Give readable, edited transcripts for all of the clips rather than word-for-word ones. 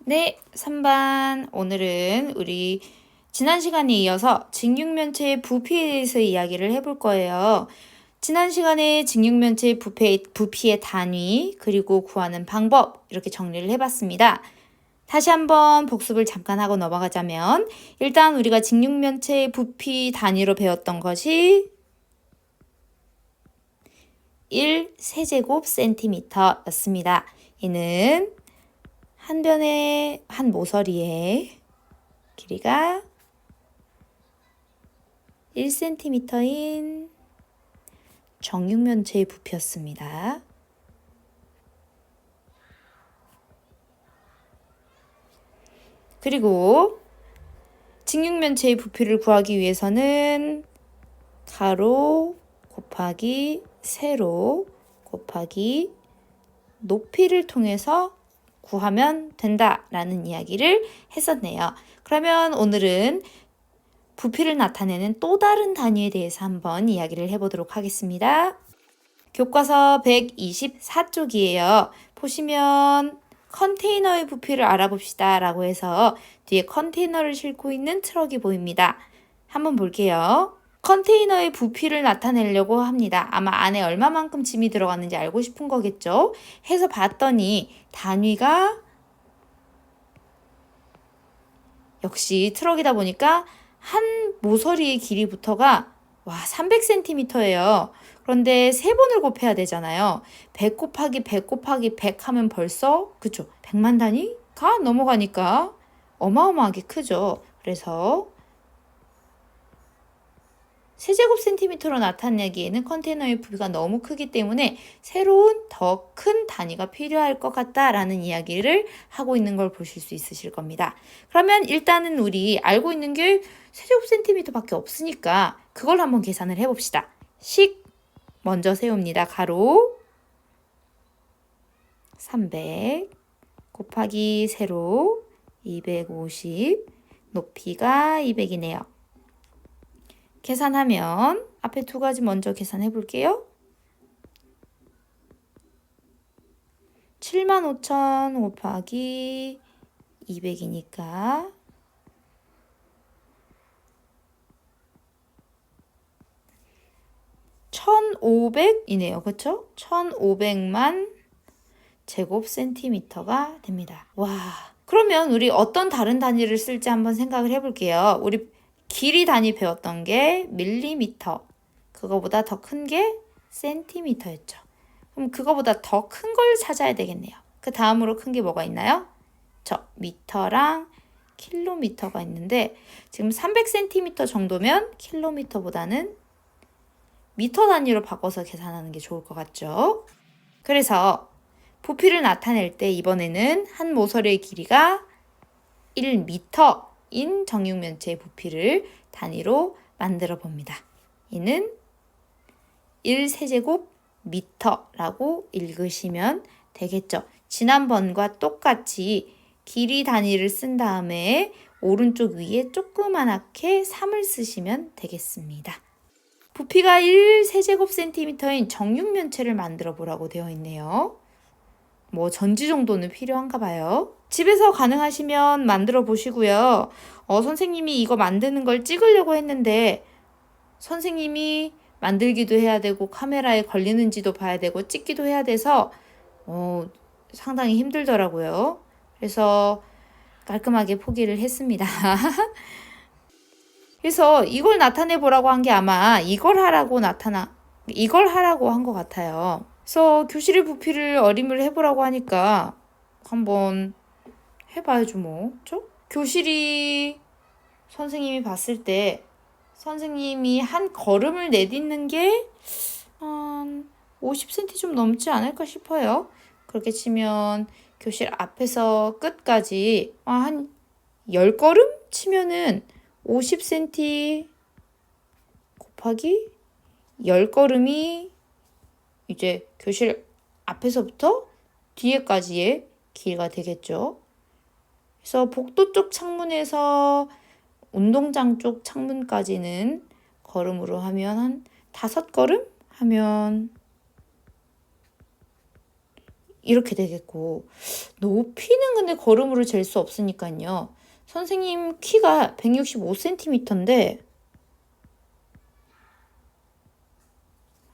네, 3반. 오늘은 우리 지난 시간에 이어서 직육면체의 부피에 대해서 이야기를 해볼 거예요. 지난 시간에 직육면체의 부피의 단위, 그리고 구하는 방법 이렇게 정리를 해봤습니다. 다시 한번 복습을 잠깐 하고 넘어가자면 일단 우리가 직육면체의 부피 단위로 배웠던 것이 1세제곱센티미터였습니다. 이는 한 변의 한 모서리의 길이가 1cm인 정육면체의 부피였습니다. 그리고 직육면체의 부피를 구하기 위해서는 가로 곱하기 세로 곱하기 높이를 통해서 구하면 된다라는 이야기를 했었네요. 그러면 오늘은 부피를 나타내는 또 다른 단위에 대해서 한번 이야기를 해보도록 하겠습니다. 교과서 124쪽이에요. 보시면 컨테이너의 부피를 알아봅시다 라고 해서 뒤에 컨테이너를 싣고 있는 트럭이 보입니다. 한번 볼게요. 컨테이너의 부피를 나타내려고 합니다. 아마 안에 얼마만큼 짐이 들어갔는지 알고 싶은 거겠죠? 해서 봤더니 단위가 역시 트럭이다 보니까 한 모서리의 길이부터가 300cm예요. 그런데 3번을 곱해야 되잖아요. 100 곱하기 100 곱하기 100 하면 벌써 그쵸? 100만 단위가 넘어가니까 어마어마하게 크죠. 그래서 세제곱센티미터로 나타내기에는 컨테이너의 부피가 너무 크기 때문에 새로운 더 큰 단위가 필요할 것 같다라는 이야기를 하고 있는 걸 보실 수 있으실 겁니다. 그러면 일단은 우리 알고 있는 게 세제곱센티미터밖에 없으니까 그걸 한번 계산을 해봅시다. 식 먼저 세웁니다. 가로 300 곱하기 세로 250 높이가 200이네요. 계산하면 앞에 두 가지 먼저 계산해 볼게요. 75,000 곱하기 200이니까 1,500이네요. 그쵸? 1,500만 제곱센티미터가 됩니다. 와, 그러면 우리 어떤 다른 단위를 쓸지 한번 생각을 해볼게요. 우리 길이 단위 배웠던 게 밀리미터, 그거보다 더 큰 게 센티미터였죠. 그럼 그거보다 더 큰 걸 찾아야 되겠네요. 그 다음으로 큰 게 뭐가 있나요? 저 미터랑 킬로미터가 있는데 지금 300cm 정도면 킬로미터보다는 미터 단위로 바꿔서 계산하는 게 좋을 것 같죠? 그래서 부피를 나타낼 때 이번에는 한 모서리의 길이가 1m인 정육면체의 부피를 단위로 만들어 봅니다. 이는 1세제곱미터라고 읽으시면 되겠죠. 지난번과 똑같이 길이 단위를 쓴 다음에 오른쪽 위에 조그만하게 3을 쓰시면 되겠습니다. 부피가 1세제곱센티미터인 정육면체를 만들어 보라고 되어 있네요. 뭐 전지 정도는 필요한가 봐요. 집에서 가능하시면 만들어 보시고요. 선생님이 이거 만드는 걸 찍으려고 했는데 선생님이 만들기도 해야 되고 카메라에 걸리는지도 봐야 되고 찍기도 해야 돼서 상당히 힘들더라고요. 그래서 깔끔하게 포기를 했습니다. 그래서 이걸 나타내 보라고 한 게 아마 이걸 하라고 한 것 같아요. 그래서 교실의 부피를 어림을 해보라고 하니까 한번 해봐야죠 뭐. 그쵸? 교실이 선생님이 봤을 때 선생님이 한 걸음을 내딛는 게 한 50cm 좀 넘지 않을까 싶어요. 그렇게 치면 교실 앞에서 끝까지 한 10걸음 치면은 50cm 곱하기 10걸음이 이제 교실 앞에서부터 뒤에까지의 길이가 되겠죠. 그래서 복도 쪽 창문에서 운동장 쪽 창문까지는 걸음으로 하면 한 5걸음 하면 이렇게 되겠고, 높이는 근데 걸음으로 잴 수 없으니까요. 선생님 키가 165cm인데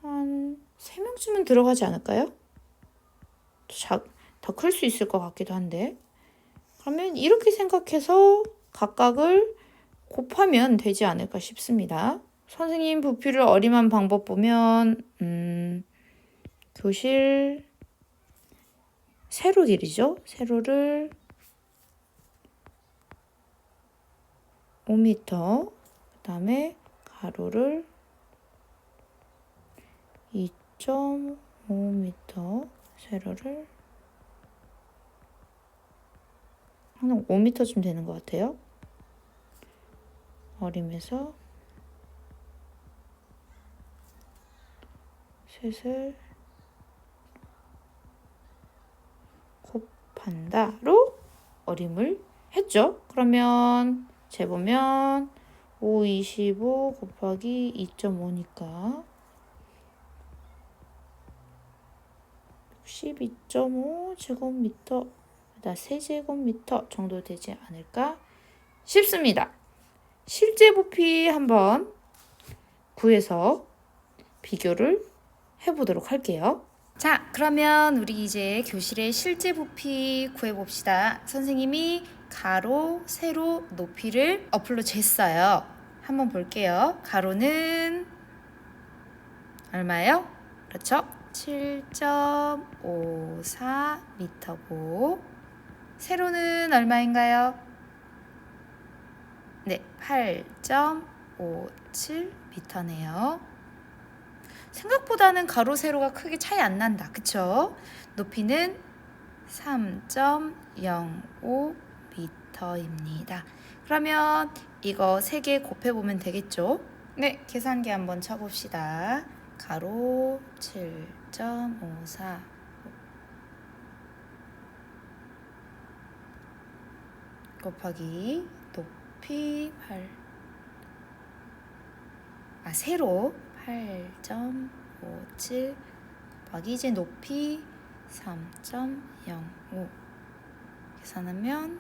한 3명쯤은 들어가지 않을까요? 더 클 수 있을 것 같기도 한데. 그러면 이렇게 생각해서 각각을 곱하면 되지 않을까 싶습니다. 선생님 부피를 어림한 방법 보면 교실 세로 길이죠. 세로를 5m, 그 다음에 가로를 2.5m, 세로를 한 5m쯤 되는 것 같아요. 어림에서 셋을 곱한다로 어림을 했죠. 그러면 재보면 5, 25 곱하기 2.5니까 12.5 제곱미터, 세제곱미터 정도 되지 않을까 싶습니다. 실제 부피 한번 구해서 비교를 해보도록 할게요. 자, 그러면 우리 이제 교실의 실제 부피 구해봅시다. 선생님이 가로, 세로, 높이를 어플로 쟀어요. 한번 볼게요. 가로는 얼마예요? 그렇죠? 7.54m고 세로는 얼마인가요? 네, 8.57m네요. 생각보다는 가로, 세로가 크게 차이 안 난다. 그쵸? 높이는 3.05m입니다. 그러면 이거 3개 곱해보면 되겠죠? 네, 계산기 한번 쳐봅시다. 가로 7.54 곱하기 높이 세로 8.57 곱하기 이제 높이 3.05 계산하면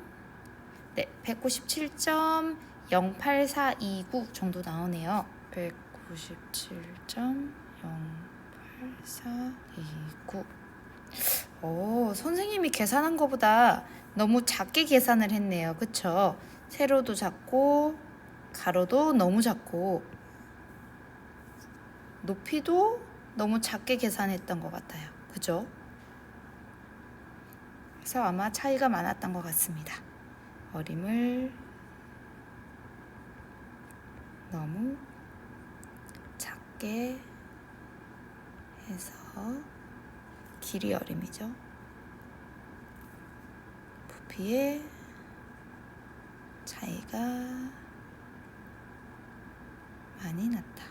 네, 197.08429 정도 나오네요. 197.08429. 선생님이 계산한 것보다 너무 작게 계산을 했네요. 그쵸? 세로도 작고 가로도 너무 작고 높이도 너무 작게 계산했던 것 같아요. 그죠? 그래서 아마 차이가 많았던 것 같습니다. 어림을 너무 작게 해서 길이 어림이죠. 부피의 차이가 많이 났다.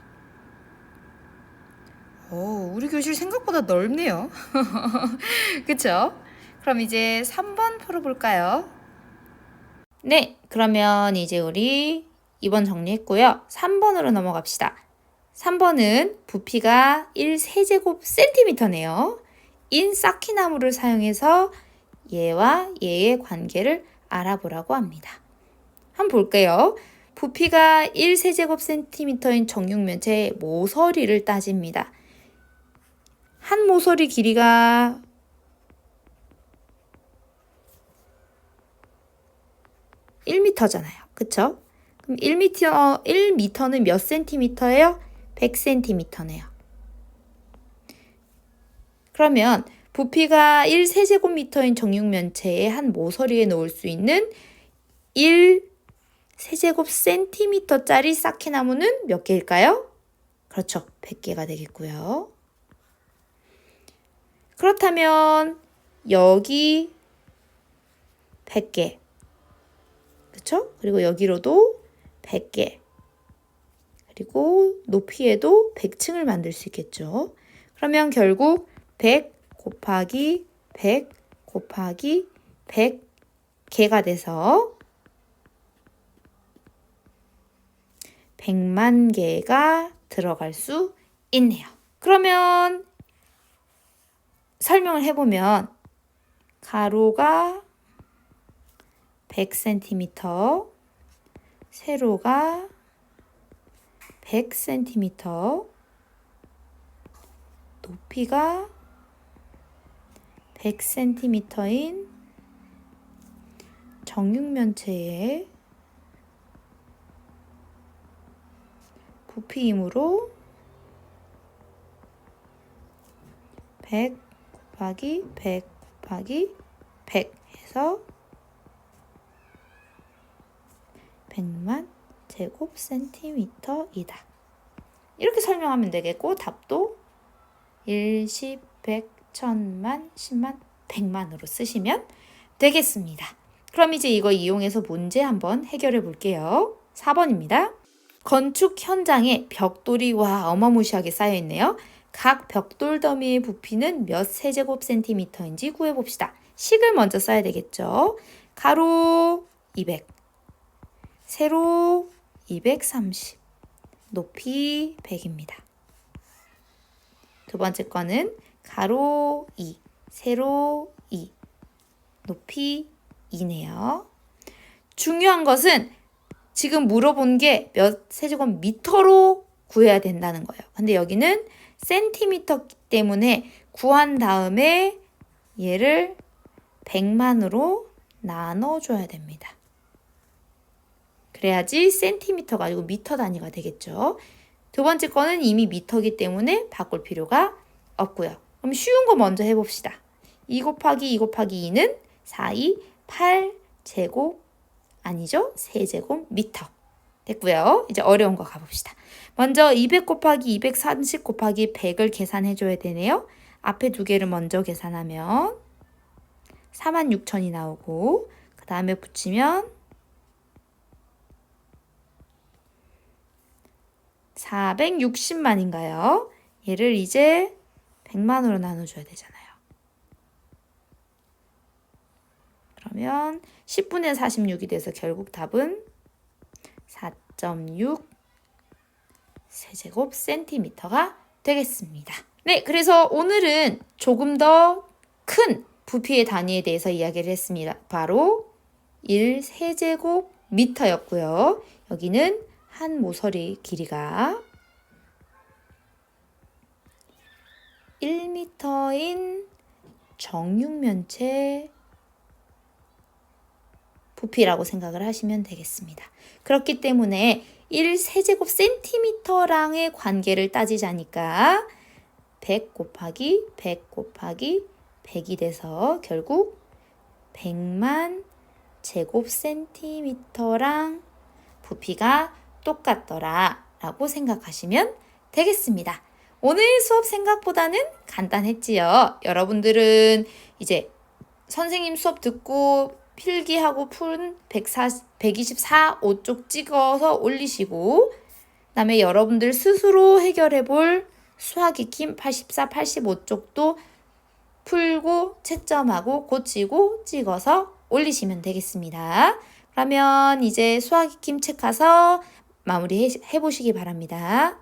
우리 교실 생각보다 넓네요. 그쵸? 그럼 이제 3번 풀어볼까요? 네, 그러면 이제 우리 2번 정리했고요. 3번으로 넘어갑시다. 3번은 부피가 1세제곱센티미터네요. 인 쌓기나무를 사용해서 얘와 얘의 관계를 알아보라고 합니다. 한번 볼게요. 부피가 1세제곱센티미터인 정육면체의 모서리를 따집니다. 한 모서리 길이가 1m잖아요. 그쵸? 그럼 1m는 몇 센티미터예요? 100cm네요. 그러면 부피가 1세제곱미터인 정육면체의 한 모서리에 놓을 수 있는 1세제곱센티미터짜리 쌓기나무는 몇 개일까요? 그렇죠. 100개가 되겠고요. 그렇다면 여기 100개. 그렇죠? 그리고 여기로도 100개. 그리고 높이에도 100층을 만들 수 있겠죠. 그러면 결국 100 곱하기 100 곱하기 100개가 돼서 100만 개가 들어갈 수 있네요. 그러면 설명을 해보면 가로가 100cm, 세로가 100cm, 높이가 100cm인 정육면체의 부피이므로 100 곱하기 100 곱하기 100 해서 100만 제곱센티미터이다. 이렇게 설명하면 되겠고 답도 1, 10, 100, 1000만, 10만, 100만으로 쓰시면 되겠습니다. 그럼 이제 이거 이용해서 문제 한번 해결해 볼게요. 4번입니다. 건축 현장에 벽돌이 어마무시하게 쌓여 있네요. 각 벽돌 더미의 부피는 몇 세제곱센티미터인지 구해봅시다. 식을 먼저 써야 되겠죠. 가로 200, 세로 230, 높이 100입니다. 두 번째 거는 가로 2, 세로 2, 높이 2네요. 중요한 것은 지금 물어본 게 몇 세제곱미터로 구해야 된다는 거예요. 근데 여기는 센티미터 때문에 구한 다음에 얘를 100만으로 나눠줘야 됩니다. 그래야지 센티미터가 아니고 미터 단위가 되겠죠. 두 번째 거는 이미 미터이기 때문에 바꿀 필요가 없고요. 그럼 쉬운 거 먼저 해봅시다. 2 곱하기 2 곱하기 2는 4, 2, 8제곱 아니죠? 세제곱미터. 됐고요. 이제 어려운 거 가봅시다. 먼저 200 곱하기 230 곱하기 100을 계산해줘야 되네요. 앞에 두 개를 먼저 계산하면 46,000이 나오고 그 다음에 붙이면 460만인가요? 얘를 이제 100만으로 나눠줘야 되잖아요. 그러면 10분의 46이 돼서 결국 답은 4.6 세제곱 센티미터가 되겠습니다. 네, 그래서 오늘은 조금 더 큰 부피의 단위에 대해서 이야기를 했습니다. 바로 1세제곱 미터였고요. 여기는 한 모서리 길이가 1m인 정육면체 부피라고 생각을 하시면 되겠습니다. 그렇기 때문에 1세제곱센티미터랑의 관계를 따지자니까 100 곱하기 100 곱하기 100이 돼서 결국 100만 제곱센티미터랑 부피가 똑같더라 라고 생각하시면 되겠습니다. 오늘 수업 생각보다는 간단했지요. 여러분들은 이제 선생님 수업 듣고 필기하고 푼 124, 5쪽 찍어서 올리시고 그다음에 여러분들 스스로 해결해 볼 수학 익힘 84, 85쪽도 풀고 채점하고 고치고 찍어서 올리시면 되겠습니다. 그러면 이제 수학 익힘 책 가서 마무리 해보시기 바랍니다.